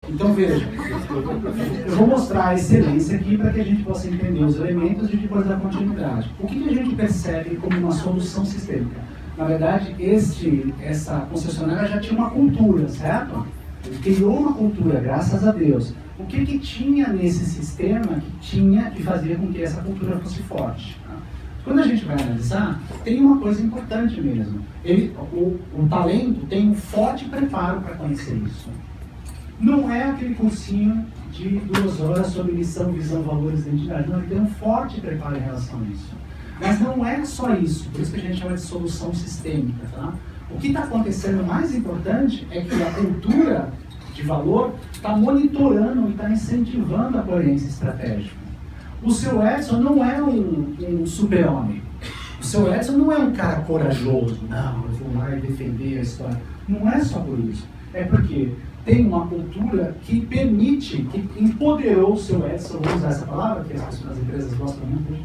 Então veja, eu vou mostrar a excelência aqui para que a gente possa entender os elementos e depois dar continuidade. O que a gente percebe como uma solução sistêmica? Na verdade, essa concessionária já tinha uma cultura, certo? Ele criou uma cultura, graças a Deus. O que tinha nesse sistema que fazia com que essa cultura fosse forte? Quando a gente vai analisar, tem uma coisa importante mesmo. O talento tem um forte preparo para conhecer isso. Não é aquele cursinho de 2 horas sobre missão, visão, valores e identidade. Não, ele tem um forte preparo em relação a isso. Mas não é só isso, por isso que a gente chama de solução sistêmica. Tá? O que está acontecendo mais importante é que a cultura de valor está monitorando e está incentivando a coerência estratégica. O seu Edson não é um super-homem. O seu Edson não é um cara corajoso. Não, eu vou lá e defender a história. Não é só por isso. É porque tem uma cultura que permite, que empoderou o seu Edson, vou usar essa palavra, que as empresas gostam muito,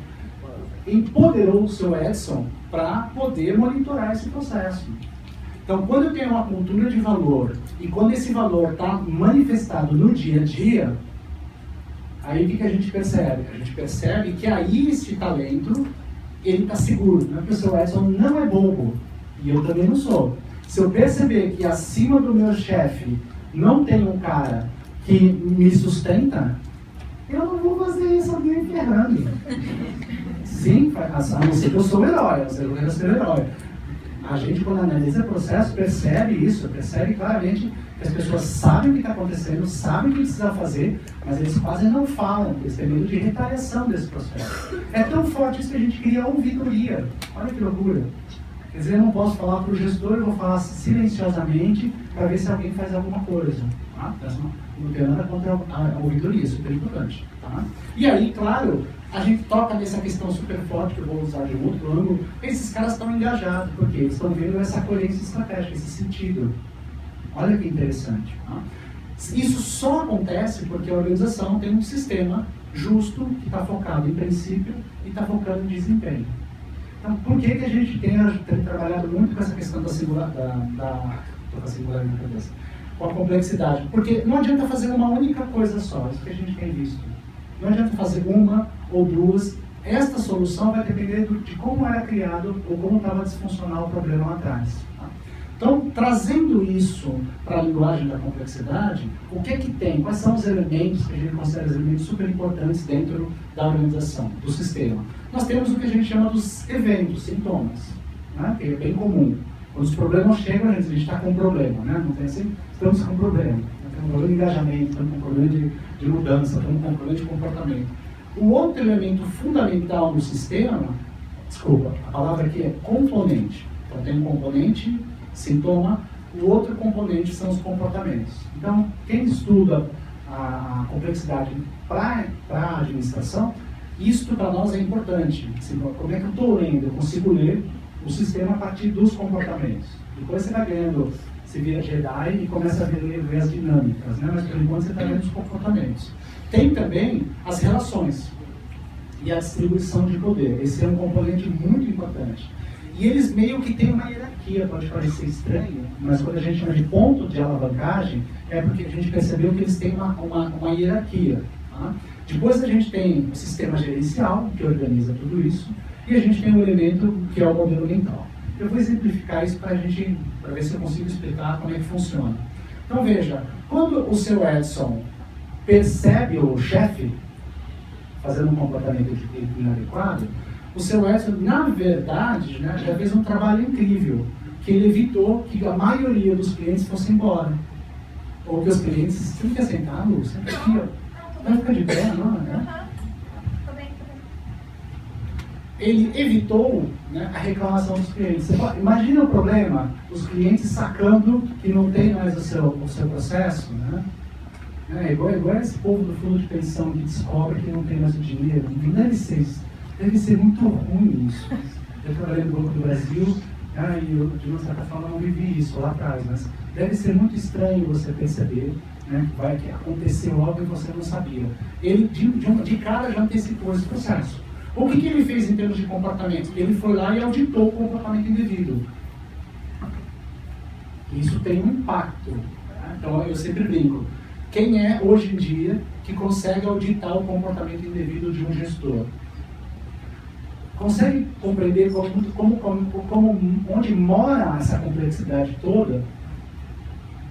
empoderou o seu Edson para poder monitorar esse processo. Então, quando eu tenho uma cultura de valor e quando esse valor está manifestado no dia a dia, aí o que a gente percebe? A gente percebe que aí esse talento, ele está seguro. Não é porque o seu Edson não é bobo, e eu também não sou. Se eu perceber que acima do meu chefe não tem um cara que me sustenta, eu não vou fazer isso alguém ferrando. Sim, a não ser que eu sou o herói, eu quero ser o herói. A gente, quando analisa o processo, percebe isso, percebe claramente que as pessoas sabem o que está acontecendo, sabem o que precisa fazer, mas eles quase não falam, porque eles têm medo de retaliação desse processo. É tão forte isso que a gente cria a ouvidoria. Olha que loucura. Quer dizer, eu não posso falar para o gestor, eu vou falar silenciosamente para ver se alguém faz alguma coisa. Tá? Não tem nada contra a ouvidoria, super importante. Tá? E aí, claro, a gente toca nessa questão super forte, que eu vou usar de um outro ângulo. Esses caras estão engajados, porque eles estão vendo essa coerência estratégica, esse sentido. Olha que interessante. Tá? Isso só acontece porque a organização tem um sistema justo, que está focado em princípio e está focando em desempenho. Então, por que a gente tem trabalhado muito com essa questão da singularidade, com a complexidade? Porque não adianta fazer uma única coisa só, isso que a gente tem visto. Não adianta fazer uma ou duas. Esta solução vai depender de como era criado ou como estava disfuncional o problema lá atrás. Tá? Então, trazendo isso para a linguagem da complexidade, o que tem? Quais são os elementos que a gente considera os elementos super importantes dentro da organização, do sistema? Nós temos o que a gente chama dos eventos, sintomas, né? Que é bem comum. Quando os problemas chegam, a gente está com um problema, né? Não tem assim? Estamos com um problema. Estamos com um problema de engajamento, estamos com um problema de mudança, estamos com um problema de comportamento. O outro elemento fundamental do sistema, a palavra aqui é componente. Então tem um componente, sintoma, o outro componente são os comportamentos. Então, quem estuda a complexidade para a administração, isto para nós é importante. Como é que eu estou lendo? Eu consigo ler o sistema a partir dos comportamentos. Depois você vai vendo, você vira Jedi e começa a ver as dinâmicas, né? Mas por enquanto você está vendo os comportamentos. Tem também as relações e a distribuição de poder. Esse é um componente muito importante. E eles meio que têm uma hierarquia, pode parecer estranho, mas quando a gente chama de ponto de alavancagem, é porque a gente percebeu que eles têm uma hierarquia. Tá? Depois a gente tem o sistema gerencial, que organiza tudo isso, e a gente tem um elemento que é o modelo mental. Eu vou exemplificar isso para ver se eu consigo explicar como é que funciona. Então veja, quando o seu Edson percebe o chefe fazendo um comportamento inadequado, o seu Edson, na verdade, né, já fez um trabalho incrível, que ele evitou que a maioria dos clientes fosse embora. Ou que os clientes... Você não quer sentar, Lu? Senta aqui, ó. Não fica de pé, não, né? Ele evitou, né, a reclamação dos clientes. Imagina o problema, os clientes sacando que não tem mais o seu processo, né? É igual esse povo do fundo de pensão que descobre que não tem mais o dinheiro. Deve ser muito ruim isso. Eu trabalhei no Banco do Brasil, e eu, de uma certa forma, não vivi isso lá atrás, mas deve ser muito estranho você perceber, né, que aconteceu logo e você não sabia. Ele, de cara, já antecipou esse processo. O que ele fez em termos de comportamento? Ele foi lá e auditou o comportamento indevido. Isso tem um impacto. Tá? Então, eu sempre brinco. Quem é, hoje em dia, que consegue auditar o comportamento indevido de um gestor? Consegue compreender onde mora essa complexidade toda?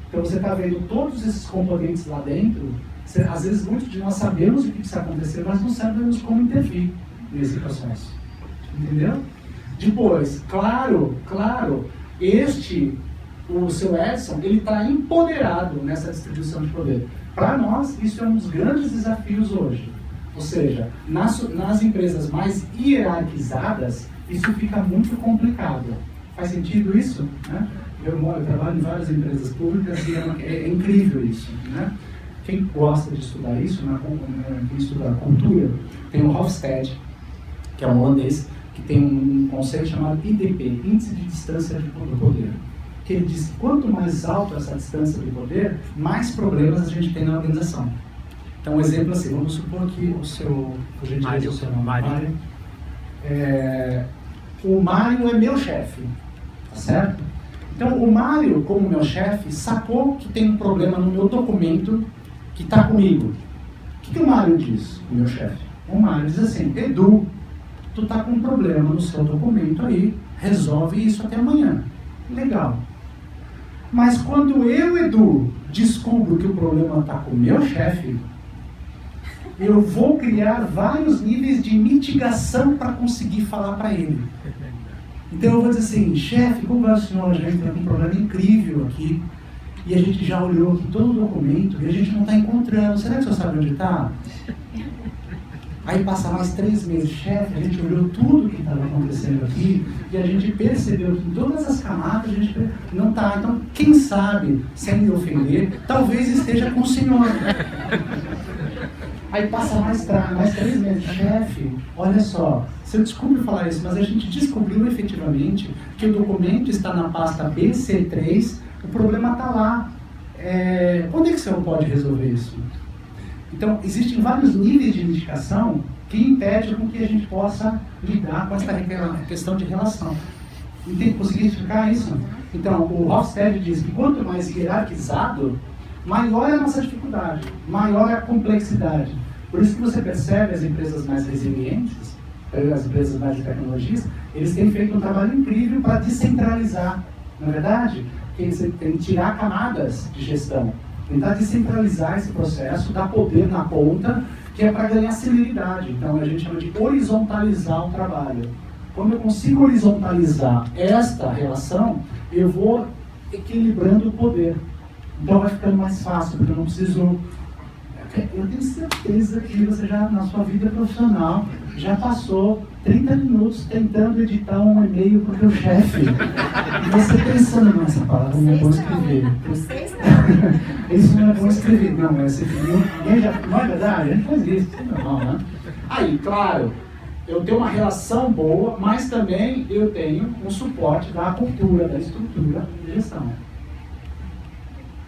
Então você está vendo todos esses componentes lá dentro. Às vezes muitos de nós sabemos o que está acontecendo, mas não sabemos como intervir nesse processo. Entendeu? Depois, claro, o seu Edson, ele está empoderado nessa distribuição de poder. Para nós, isso é um dos grandes desafios hoje. Ou seja, nas empresas mais hierarquizadas, isso fica muito complicado. Faz sentido isso? Né? Eu trabalho em várias empresas públicas e é incrível isso. Né? Quem gosta de estudar isso, quem estuda a cultura, tem o Hofstede, que é um holandês, que tem um conceito chamado IDP, Índice de Distância do Poder. Que ele diz que quanto mais alta essa distância do poder, mais problemas a gente tem na organização. Então, um exemplo assim, vamos supor que o seu Mário. O Mário é meu chefe, tá certo? Então, o Mário, como meu chefe, sacou que tem um problema no meu documento que está comigo. O que o Mário diz, o meu chefe? O Mário diz assim: Edu, tu está com um problema no seu documento aí, resolve isso até amanhã. Legal. Mas quando eu, Edu, descubro que o problema está com o meu chefe, eu vou criar vários níveis de mitigação para conseguir falar para ele. Então eu vou dizer assim: chefe, como vai o senhor? A gente tem um problema incrível aqui, e a gente já olhou aqui todo o documento e a gente não está encontrando. Será que o senhor sabe onde está? Aí passa mais 3 meses, chefe, a gente olhou tudo que estava acontecendo aqui e a gente percebeu que em todas as camadas a gente não está. Então, quem sabe, sem me ofender, talvez esteja com o senhor. Aí passa mais 3 meses, chefe, olha só, você desculpe falar isso, mas a gente descobriu efetivamente que o documento está na pasta BC3, o problema está lá. Quando é que o senhor pode resolver isso? Então, existem vários níveis de mitigação que impedem com que a gente possa lidar com essa questão de relação. Consegui explicar isso? Então, o Hofstede diz que quanto mais hierarquizado, maior é a nossa dificuldade, maior é a complexidade. Por isso que você percebe as empresas mais resilientes, as empresas mais de tecnologias, eles têm feito um trabalho incrível para descentralizar. Na verdade, eles têm que tirar camadas de gestão. Tentar descentralizar esse processo, dar poder na ponta, que é para ganhar celeridade. Então a gente chama de horizontalizar o trabalho. Quando eu consigo horizontalizar esta relação, eu vou equilibrando o poder. Então vai ficando mais fácil, porque eu não preciso... Eu tenho certeza que você já, na sua vida profissional, já passou 30 minutos tentando editar um e-mail para o teu chefe. E você pensando, não, essa palavra não é bom escrever. Isso não é bom escrever. Não, mas não é verdade? A gente faz isso. Não, né? Aí, claro, eu tenho uma relação boa, mas também eu tenho um suporte da cultura, da estrutura de gestão.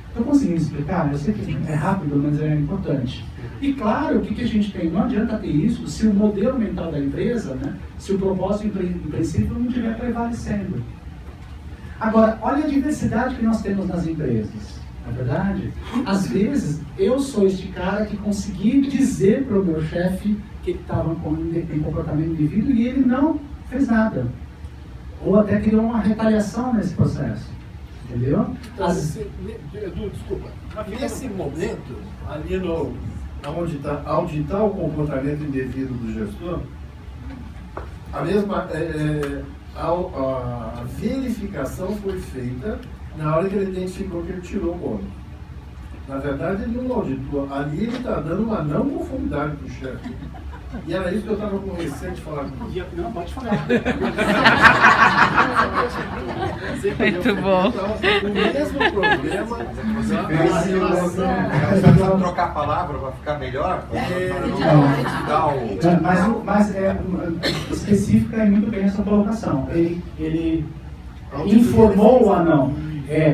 Estou conseguindo explicar? Eu sei que é rápido, mas é importante. E claro, o que a gente tem? Não adianta ter isso se o modelo mental da empresa, né, se o propósito em princípio não estiver prevalecendo. Agora, olha a diversidade que nós temos nas empresas. Na verdade, às vezes, eu sou este cara que consegui dizer para o meu chefe que ele estava em comportamento indevido e ele não fez nada. Ou até criou uma retaliação nesse processo. Entendeu? Então, Edu, desculpa. Nesse momento, ali no onde está auditar o comportamento indevido do gestor, a mesma a verificação foi feita na hora que ele identificou que ele tirou o bônus. Na verdade, ele não auditou. Ali ele está dando uma não conformidade para o chefe. E era isso que eu estava com receio de falar. Não, pode falar. Muito bom. O mesmo problema. Você precisa trocar a palavra para ficar melhor? Mas específica é muito bem essa colocação. Ele informou o anão.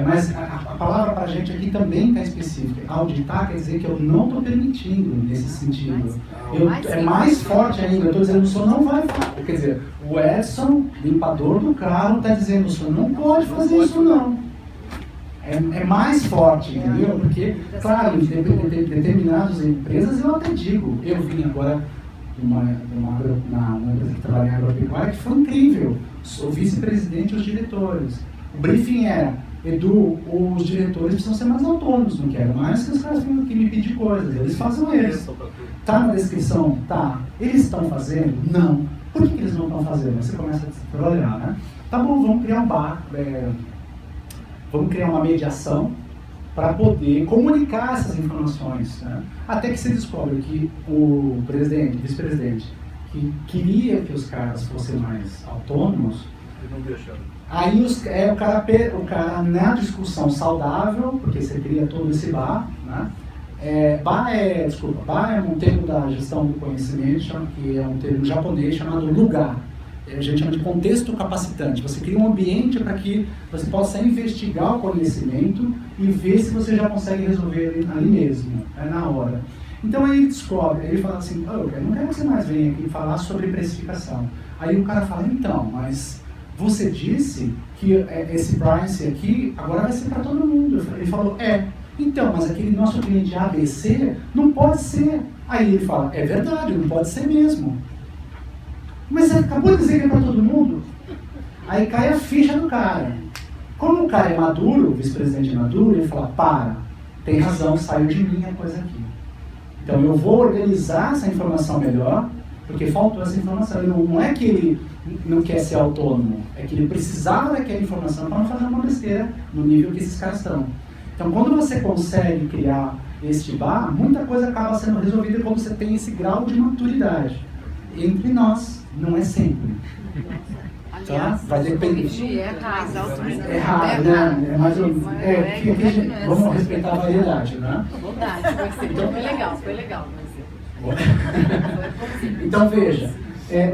Mas a palavra para a gente aqui também está específica. Auditar quer dizer que eu não estou permitindo nesse sentido. É mais forte ainda. Eu estou dizendo, o senhor não vai fazer. Quer dizer, o Edson, limpador do carro, está dizendo, o senhor não pode fazer isso não. é mais forte, entendeu? Porque, claro, em determinadas empresas eu até digo, eu vim agora uma empresa que trabalha em agropecuária que foi incrível, sou vice-presidente e os diretores. O briefing era, Edu, os diretores precisam ser mais autônomos, não quero mais que os caras venham aqui me pedir coisas, eles fazem eles. Tá na descrição? Tá. Eles estão fazendo? Não. Por que eles não estão fazendo? Aí você começa a olhar, né? Tá bom, vamos criar um bar, vamos criar uma mediação para poder comunicar essas informações, né? Até que você descobre que o presidente, o vice-presidente, que queria que os caras fossem mais autônomos, aí o cara na discussão saudável, porque você cria todo esse bar, né? Bar é um termo da gestão do conhecimento, que é um termo japonês chamado lugar. A gente chama de contexto capacitante. Você cria um ambiente para que você possa investigar o conhecimento e ver se você já consegue resolver ali mesmo, na hora. Então aí ele descobre, ele fala assim, eu não quero que você mais venha aqui falar sobre precificação. Aí o cara fala, então, mas você disse que esse price aqui agora vai ser para todo mundo. Ele falou, então, mas aquele nosso cliente ABC não pode ser. Aí ele fala, é verdade, não pode ser mesmo. Mas você acabou de dizer que é para todo mundo? Aí cai a ficha do cara. Como o cara é maduro, o vice-presidente é maduro, ele fala, tem razão, saiu de mim a coisa aqui. Então eu vou organizar essa informação melhor, porque faltou essa informação. Não é que ele não quer ser autônomo, é que ele precisava daquela informação para não fazer uma besteira no nível que esses caras estão. Então quando você consegue criar este bar, muita coisa acaba sendo resolvida quando você tem esse grau de maturidade. Entre nós, não é sempre. Aliás, vai depender. É raro, né? É mais ou menos. Vamos respeitar a variedade, né? Foi legal. Então veja,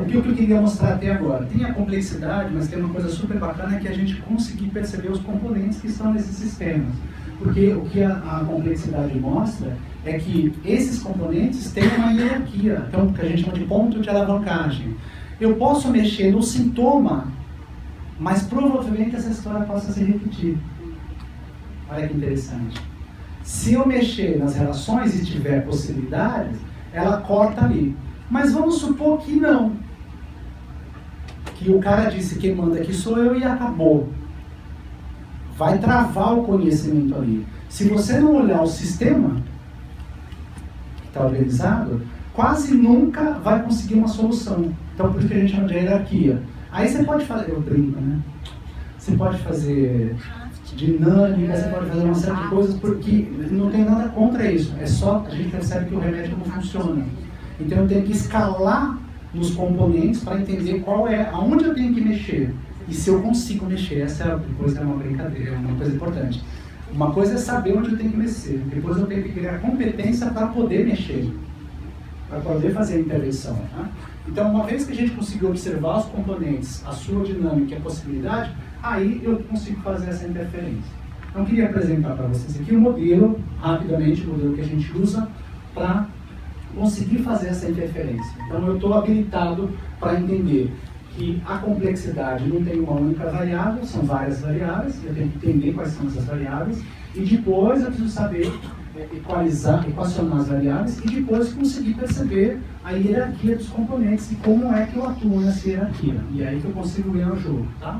o que eu queria mostrar até agora? Tem a complexidade, mas tem uma coisa super bacana que é a gente conseguir perceber os componentes que estão nesses sistemas. Porque o que a complexidade mostra é que esses componentes têm uma hierarquia, então, que a gente chama de ponto de alavancagem. Eu posso mexer no sintoma, mas provavelmente essa história possa se repetir. Olha que interessante. Se eu mexer nas relações e tiver possibilidades, ela corta ali. Mas vamos supor que não. Que o cara disse quem manda aqui sou eu e acabou. Vai travar o conhecimento ali. Se você não olhar o sistema que está organizado, quase nunca vai conseguir uma solução. Então, por isso que a gente chama de hierarquia. Aí você pode fazer, eu brinco, né? Você pode fazer dinâmica, você pode fazer uma série de coisas, porque não tem nada contra isso. É só a gente percebe que o remédio não funciona. Então, eu tenho que escalar nos componentes para entender aonde eu tenho que mexer. E se eu consigo mexer, essa coisa é uma brincadeira, é uma coisa importante. Uma coisa é saber onde eu tenho que mexer, depois eu tenho que criar competência para poder mexer, para poder fazer a intervenção. Tá? Então, uma vez que a gente conseguiu observar os componentes, a sua dinâmica e a possibilidade, aí eu consigo fazer essa interferência. Então, eu queria apresentar para vocês aqui o modelo, rapidamente, o modelo que a gente usa para conseguir fazer essa interferência. Então, eu estou habilitado para entender que a complexidade não tem uma única variável, são várias variáveis, eu tenho que entender quais são essas variáveis, e depois eu preciso saber equacionar as variáveis, e depois conseguir perceber a hierarquia dos componentes e como é que eu atuo nessa hierarquia. E é aí que eu consigo ganhar o jogo, tá?